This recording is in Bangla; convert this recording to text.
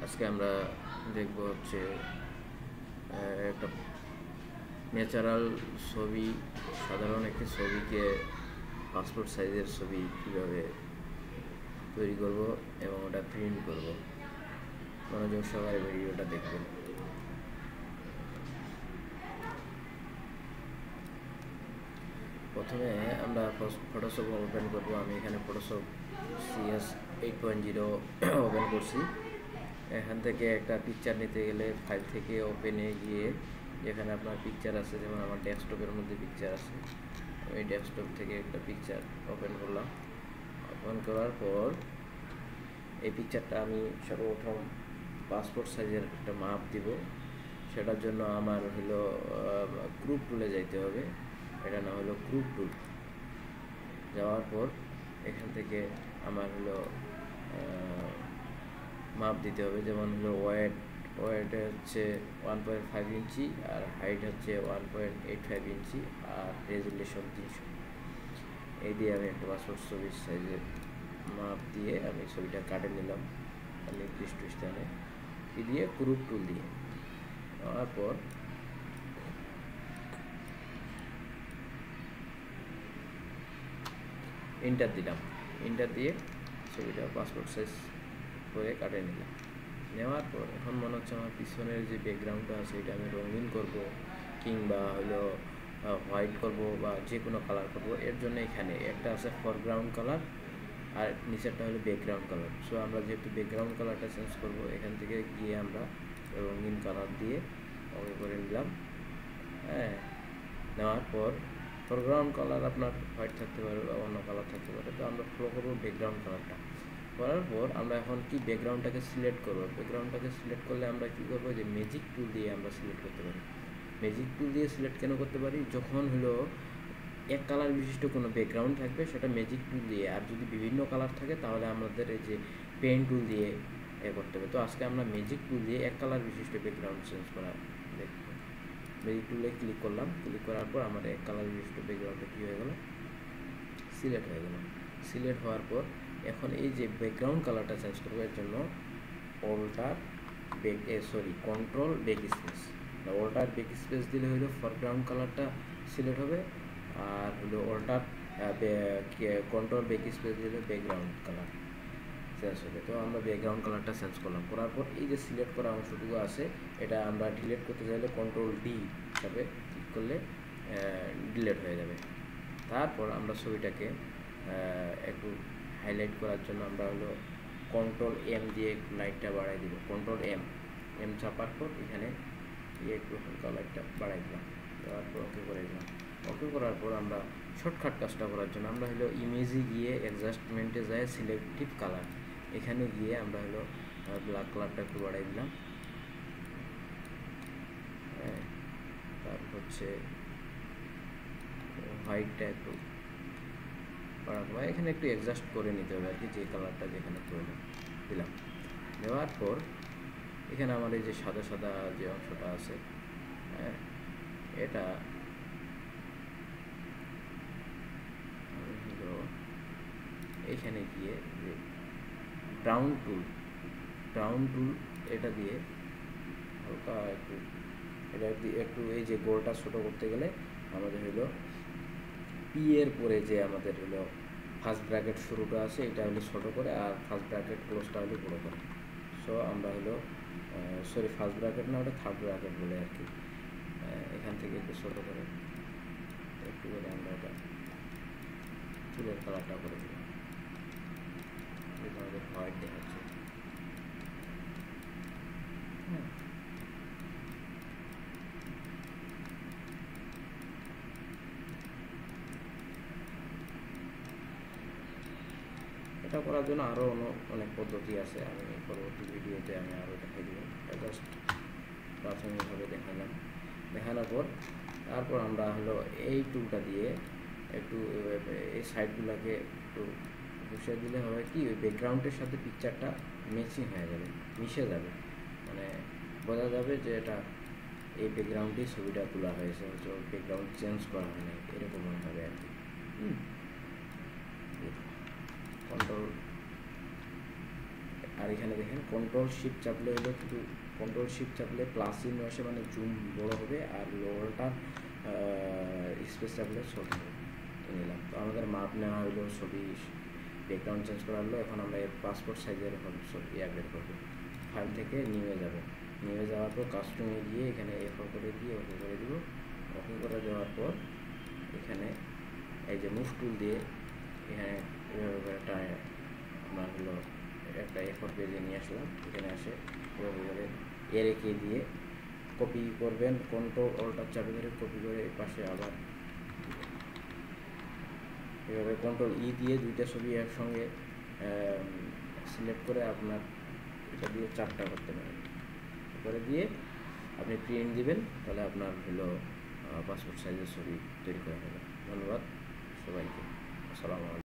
আজকে আমরা দেখব হচ্ছে একটা ন্যাচারাল ছবি, সাধারণ একটি ছবিকে পাসপোর্ট সাইজের ছবি কীভাবে তৈরি করব এবং ওটা প্রিন্ট করব। মনোযোগ সহকারে ভিডিওটা দেখবেন। প্রথমে আমরা ফটোশপ ওপেন করব। আমি এখানে ফটোশপ CS 8.0 ওপেন করছি। এখান থেকে একটা পিকচার নিতে গেলে ফাইল থেকে ওপেনে গিয়ে যেখানে আপনার পিকচার আছে, যেমন আমার ডেস্কটপের মধ্যে পিকচার আছে, ওই ডেস্কটপ থেকে একটা পিকচার ওপেন করলাম। ওপেন করার পর এই পিকচারটা আমি সর্বপ্রথম পাসপোর্ট সাইজের একটা মাপ দিব। সেটার জন্য আমার হলো ক্রুপ টুলে যাইতে হবে। এটা না হলো ক্রুপ টুল। যাওয়ার পর এখান থেকে আমার হলো মাপ দিতে হবে। যেমন হলো ওয়েট হচ্ছে 1.5 ইঞ্চি, আর হাইট হচ্ছে 1.85 ইঞ্চি, আর রেজুলেশন 300। এই দিয়ে আমি একটা পাসপোর্ট ছবির সাইজের মাপ দিয়ে আমি ছবিটা কাটে নিলাম নির্দিষ্ট স্থানে। কি দিয়ে? ক্রুপ টুল দিয়ে। নেওয়ার পর এন্টার দিলাম। এন্টার দিয়ে ছবিটা পাসপোর্ট সাইজ করে কাটে নিলাম। নেওয়ার পর এখন মনে হচ্ছে আমার পিছনের যে ব্যাকগ্রাউন্ডটা আছে এটা আমি রঙিন করব, কিংবা হলো হোয়াইট করব, বা যে কোনো কালার করব। এর জন্য এখানে একটা আছে ফরগ্রাউন্ড কালার, আর নিচেরটা হলো ব্যাকগ্রাউন্ড কালার। সো আমরা যেহেতু ব্যাকগ্রাউন্ড কালারটা চেঞ্জ করব, এখান থেকে গিয়ে আমরা রঙিন কালার দিয়ে ওকে করে নিলাম। হ্যাঁ, নেওয়ার পর ফরগ্রাউন্ড কালার আপনার হোয়াইট থাকতে পারে বা অন্য কালার থাকতে পারে, তো আমরা ফলো করবো ব্যাকগ্রাউন্ড কালারটা। করার পর আমরা এখন কি ব্যাকগ্রাউন্ডটাকে সিলেক্ট করবো। ব্যাকগ্রাউন্ডটাকে সিলেক্ট করলে আমরা কি করবো, যে ম্যাজিক টুল দিয়ে আমরা সিলেক্ট করতে পারি। ম্যাজিক টুল দিয়ে সিলেক্ট কেন করতে পারি? যখন হলো এক কালার বিশিষ্ট কোনো ব্যাকগ্রাউন্ড থাকবে সেটা ম্যাজিক টুল দিয়ে, আর যদি বিভিন্ন কালার থাকে তাহলে আমাদের এই যে পেন টুল দিয়ে করতে হবে। তো আজকে আমরা ম্যাজিক টুল দিয়ে এক কালার বিশিষ্ট ব্যাকগ্রাউন্ড চেঞ্জ করা দেখব। ম্যাজিক টুলে ক্লিক করলাম। ক্লিক করার পর আমার এক কালার বিশিষ্ট ব্যাকগ্রাউন্ডটা কী হয়ে গেল? সিলেক্ট হয়ে গেল। সিলেক্ট হওয়ার পর এখন এই যে ব্যাকগ্রাউন্ড কালারটা চেঞ্জ করবো, এর জন্য control back space. Alter back space দিলে হলো ফরগ্রাউন্ড কালারটা সিলেক্ট হবে, আর হলো কন্ট্রোল ব্যাক স্পেস দিলে ব্যাকগ্রাউন্ড কালার চেঞ্জ হবে। তো আমরা ব্যাকগ্রাউন্ড কালারটা চেঞ্জ করলাম। করার পর এই যে সিলেক্ট করা অংশটুকু আছে, এটা আমরা ডিলিট করতে চাইলে কন্ট্রোল D হিসাবে ক্লিক করলে ডিলিট হয়ে যাবে। তারপর আমরা ছবিটাকে একটু হাইলাইট করার জন্য আমরা হলো কন্ট্রোল M দিয়ে একটু লাইটটা বাড়াই দিব। কন্ট্রোল M চাপার পর এখানে একটু হালকা লাইটটা বাড়াই দিলাম। দেওয়ার পর ওকে করে দিলাম। ওকে করার পর আমরা শর্টকাট কাজটা করার জন্য আমরা হলো ইমেজে গিয়ে অ্যাডজাস্টমেন্টে যায় সিলেক্টিভ কালার, এখানে গিয়ে আমরা হলো ব্ল্যাক কালারটা একটু বাড়াই দিলাম। হ্যাঁ, তারপর হচ্ছে হোয়াইটটা একটু বাড়াবো, এখানে একটু অ্যাডজাস্ট করে নিতে হবে আর কি, যে কালারটা যেখানে প্রয়োজন দিলাম। দেওয়ার পর এখানে আমার এই যে সাদা সাদা যে অংশটা আছে, হ্যাঁ, এটা হলো এখানে গিয়ে ব্রাউন টুল এটা দিয়ে হালকা একটু এটা দিয়ে একটু এই যে গোলটা ছোটো করতে গেলে আমাদের হলো পি এর পরে যে আমাদের হলো ফার্স্ট ব্র্যাকেট শুরুটা আছে এটা হলো ছোটো করে, আর ফার্স্ট ব্র্যাকেট ক্লোজটা হলো বড়ো করে। সো আমরা হলো ফার্স্ট ব্র্যাকেট না, ওটা থার্ড ব্র্যাকেট বলে আর কি। এখান থেকে একটু ছোটো করে একটু করে আমরা এটা চুলের কালারটা করে দিলাম, যেটা আমাদের হোয়াইট দেখাচ্ছে। হ্যাঁ, এটা করার জন্য আরও অনেক পদ্ধতি আছে, আমি পরবর্তী ভিডিওতে আমি আরও দেখাই দেবো। এটা জাস্ট প্রাথমিকভাবে দেখানোর পর তারপর আমরা হলো এই টুলটা দিয়ে একটু এই সাইডগুলোকে একটু বসিয়ে দিলে হবে কি, ওই ব্যাকগ্রাউন্ডের সাথে পিকচারটা ম্যাচিং হয়ে যাবে, মিশে যাবে, মানে বোঝা যাবে যে এটা এই ব্যাকগ্রাউন্ডেই ছবিটা তোলা হয়েছে, হয়তো ব্যাকগ্রাউন্ড চেঞ্জ করা হয় না, এরকম মনে হবে আর কি। কন্ট্রোল আর এখানে দেখেন কন্ট্রোল শিফট চাপলে হলো কিন্তু কন্ট্রোল শিফট চাপলে প্লাস চিহ্ন আসে, মানে জুম বড় হবে, আর লোয়ারটা স্পেস চাপলে ছোট হবে। তো নিলাম। তো আমাদের মাপ নেওয়া হলো, ছবি ব্যাকগ্রাউন্ড চেঞ্জ করা হলো। এখন আমরা এর পাসপোর্ট সাইজের ছবি বের করবো। ফাইল থেকে নিয়ে যাবে, নিয়ে যাওয়ার পর কাস্টমে গিয়ে এখানে এফ করে দিয়ে ওকে করে দিব। ওকে করে দেওয়ার পর এখানে এই যে মুভ টুল দিয়ে এখানে এভাবে করে একটা আপনার হলো একটা এফোর পেজে নিয়ে আসলাম। এখানে আসে এভাবে করে এ রেখে দিয়ে কপি করবেন, কন্ট্রোল অল্টার চাপে ধরে কপি করে এই পাশে আবার এভাবে কন্ট্রোল ই দিয়ে দুইটা ছবি একসঙ্গে সিলেক্ট করে আপনার এটা দিয়ে চারটা করতে পারেন। করে দিয়ে আপনি প্রিন্ট দিবেন, তাহলে আপনার হলো পাসপোর্ট সাইজের ছবি তৈরি করা হবে। ধন্যবাদ সবাইকে। আসসালামু আলাইকুম।